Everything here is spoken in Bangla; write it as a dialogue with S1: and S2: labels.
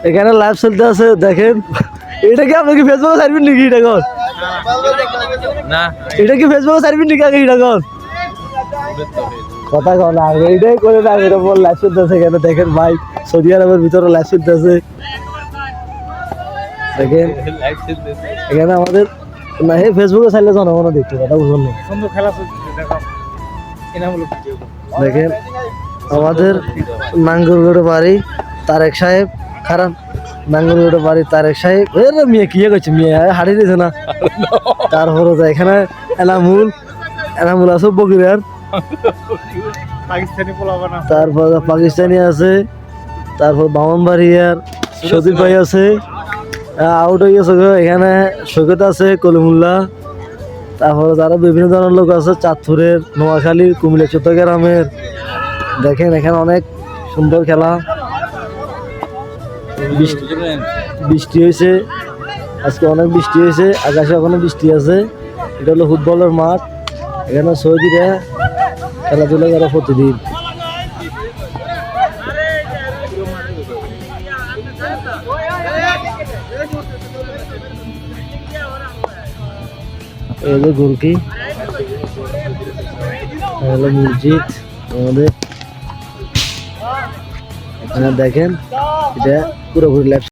S1: এখানে লাইভ চলতে আছে দেখেন। এটা কি আপনি কি ফেসবুকে ছাড়বেন নাকি? এটা কর
S2: না,
S1: এটা কি ফেসবুকে ছাড়বেন নাকি? আগে এটা কর কথা কর না, এইটাই করে না। এর উপর লাইভ চলতেছে এখানে দেখেন ভাই, সৌদি আরবের ভিতরে লাইভ চলতেছে দেখেন। এখানে আমাদের না, হে ফেসবুকে ছাড়লে জনগণ দেখতে কথা বুঝুন না। দেখেন আমাদের নাঙ্গলগড়ে বাড়ি তারেক সাহেব, খারাপ নাঙ্গলগড়ে বাড়ি তারেক সাহেব। মেয়ে কি করছে, মেয়ে হারিয়ে দিয়েছে না। তারপরে এখানে এনামুল আছে বগুড়ার, তারপর পাকিস্তানি আছে, তারপর বামনবাড়িয়ার সদীপ ভাই আছে, আউট হয়ে গেছে এখানে সৈকত আছে, কলিমুল্লাহ। তারপরে যারা বিভিন্ন ধরনের লোক আছে, চাঁদপুরের, নোয়াখালীর, কুমিল্লা, চট্টগ্রামের। দেখেন এখানে অনেক সুন্দর খেলা। বৃষ্টি হয়েছে আজকে, অনেক বৃষ্টি হয়েছে, আকাশে এখনো বৃষ্টি আছে। এটা হলো ফুটবলের মাঠ, এখানে সৌদিরা খেলাধুলা করে প্রতিদিন। এই যে গোলকি, হলো মসজিদ আমাদের। দেখেন এটা পুরোপুরি